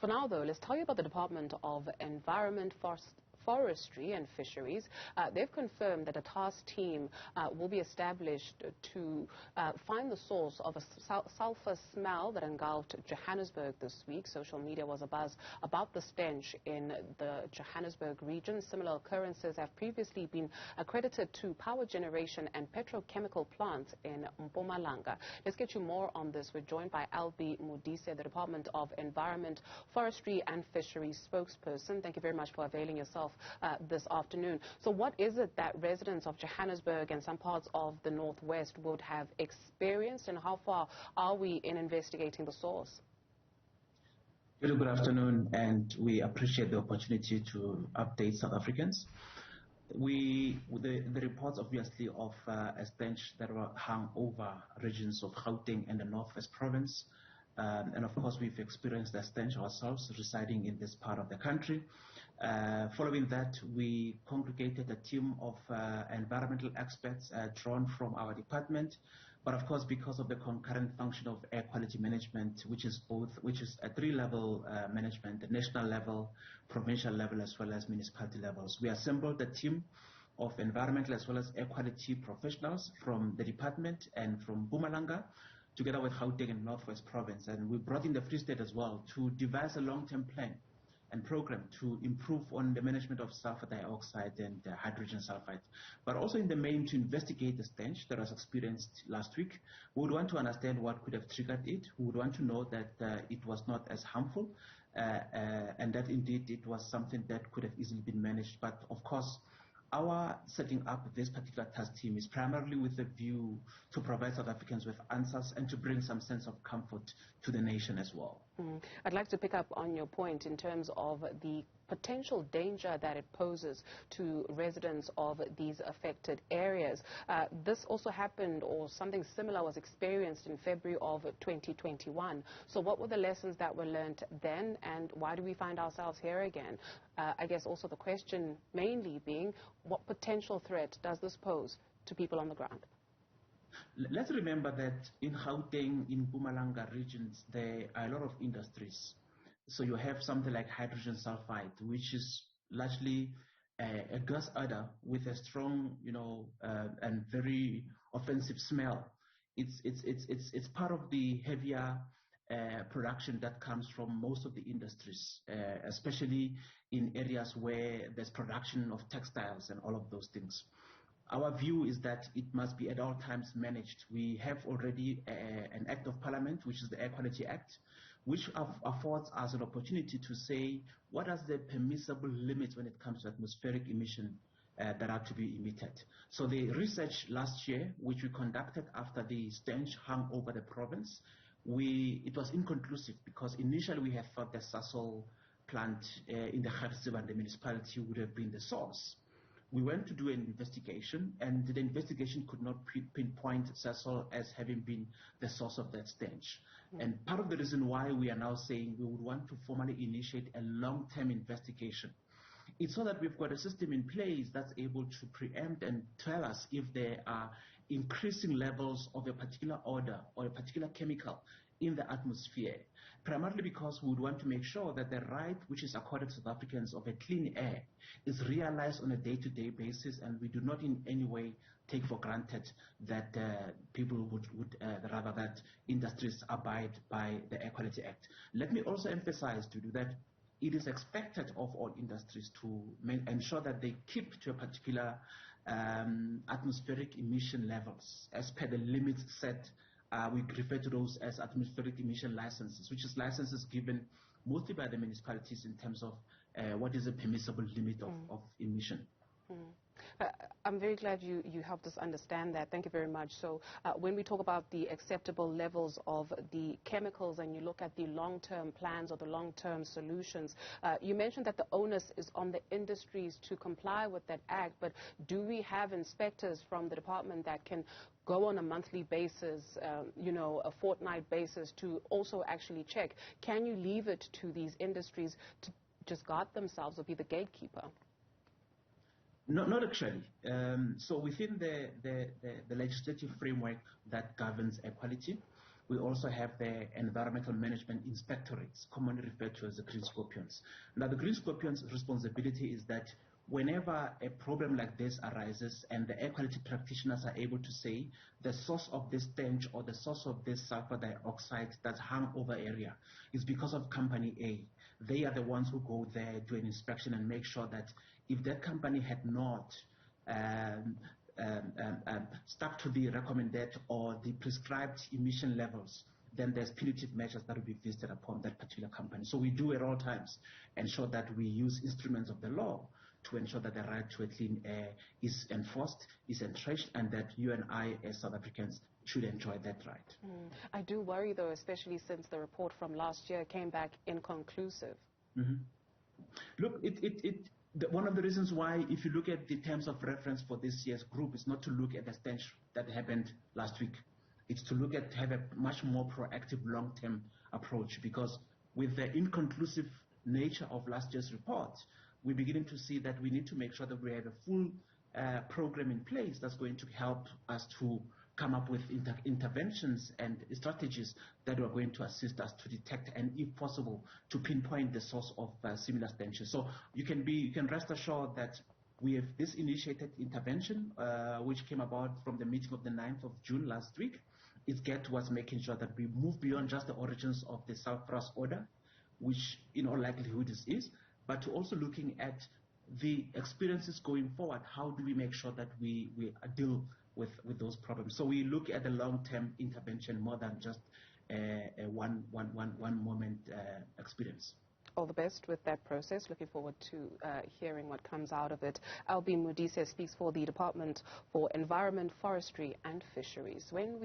For now, though, let's tell you about the Department of Environment, Forestry and Fisheries. They've confirmed that a task team will be established to find the source of a sulphur smell that engulfed Johannesburg this week. Social media was abuzz about the stench in the Johannesburg region. Similar occurrences have previously been accredited to power generation and petrochemical plants in Mpumalanga. Let's get you more on this. We're joined by Albie Modise, the Department of Environment, Forestry and Fisheries spokesperson. Thank you very much for availing yourself this afternoon. So what is it that residents of Johannesburg and some parts of the Northwest would have experienced, and how far are we in investigating the source? Very good afternoon, and we appreciate the opportunity to update South Africans. The reports obviously of a stench that were hung over regions of Gauteng and the Northwest Province. And of course, we've experienced the stench ourselves residing in this part of the country. Following that, we congregated a team of environmental experts drawn from our department. But of course, because of the concurrent function of air quality management, which is a three-level management, the national level, provincial level, as well as municipality levels, we assembled a team of environmental as well as air quality professionals from the department and from Mpumalanga, together with Gauteng and Northwest Province. And we brought in the Free State as well to devise a long-term plan and program to improve on the management of sulfur dioxide and hydrogen sulfide, but also in the main to investigate the stench that was experienced last week. We would want to understand what could have triggered it. We would want to know that it was not as harmful and that indeed it was something that could have easily been managed. But of course, our setting up this particular task team is primarily with a view to provide South Africans with answers and to bring some sense of comfort to the nation as well. I'd like to pick up on your point in terms of the potential danger that it poses to residents of these affected areas. This also happened, or something similar was experienced in February of 2021. So what were the lessons that were learned then, and why do we find ourselves here again? I guess also the question mainly being, what potential threat does this pose to people on the ground? Let's remember that in Gauteng, in Mpumalanga regions, there are a lot of industries. So you have something like hydrogen sulfide, which is largely a gas odor with a strong, and very offensive smell. It's part of the heavier production that comes from most of the industries, especially in areas where there's production of textiles and all of those things. Our view is that it must be at all times managed. We have already an Act of Parliament, which is the Air Quality Act, which affords us an opportunity to say what are the permissible limits when it comes to atmospheric emission that are to be emitted. So the research last year, which we conducted after the stench hung over the province, it was inconclusive because initially we had thought the Sasol plant in the Gauteng, the municipality, would have been the source. We went to do an investigation, and the investigation could not pinpoint Sasol as having been the source of that stench. And part of the reason why we are now saying we would want to formally initiate a long-term investigation, it's so that we've got a system in place that's able to preempt and tell us if there are increasing levels of a particular odor or a particular chemical in the atmosphere, primarily because we would want to make sure that the right which is accorded to South Africans of a clean air is realized on a day-to-day basis, and we do not in any way take for granted that people would rather that industries abide by the Air Quality Act. Let me also emphasize to do that it is expected of all industries to ensure that they keep to a particular atmospheric emission levels as per the limits set. We refer to those as atmospheric emission licenses, which is licenses given mostly by the municipalities in terms of what is a permissible limit of emission. I'm very glad you helped us understand that. Thank you very much. So when we talk about the acceptable levels of the chemicals and you look at the long-term plans or the long-term solutions, you mentioned that the onus is on the industries to comply with that act, but do we have inspectors from the department that can go on a monthly basis, a fortnight basis to also actually check? Can you leave it to these industries to just guard themselves or be the gatekeeper? No, not actually. So within the legislative framework that governs air quality, We also have the environmental management inspectorates, commonly referred to as the green scorpions. Now, the green scorpions' responsibility is that whenever a problem like this arises and the air quality practitioners are able to say the source of this stench or the source of this sulfur dioxide that's hung over area is because of company A, they are the ones who go there, do an inspection and make sure that if that company had not stuck to the recommended or the prescribed emission levels, then there's punitive measures that will be visited upon that particular company. So we do at all times ensure that we use instruments of the law to ensure that the right to a clean air is enforced, is entrenched, and that you and I as South Africans should enjoy that right. I do worry, though, especially since the report from last year came back inconclusive. Look, one of the reasons why, if you look at the terms of reference for this year's group, is not to look at the stench that happened last week. It's to look at, have a much more proactive long-term approach, because with the inconclusive nature of last year's report, we're beginning to see that we need to make sure that we have a full program in place that's going to help us to come up with interventions and strategies that are going to assist us to detect and, if possible, to pinpoint the source of similar stenches. So you can rest assured that we have this initiated intervention, which came about from the meeting of the 9th of June last week. It's geared towards making sure that we move beyond just the origins of the sulfurous odor, which in all likelihood is, but to also looking at the experiences going forward. How do we make sure that we deal with those problems? So we look at the long-term intervention more than just a one moment experience. All the best with that process. Looking forward to hearing what comes out of it. Albie Modise speaks for the Department for Environment, Forestry and Fisheries. When we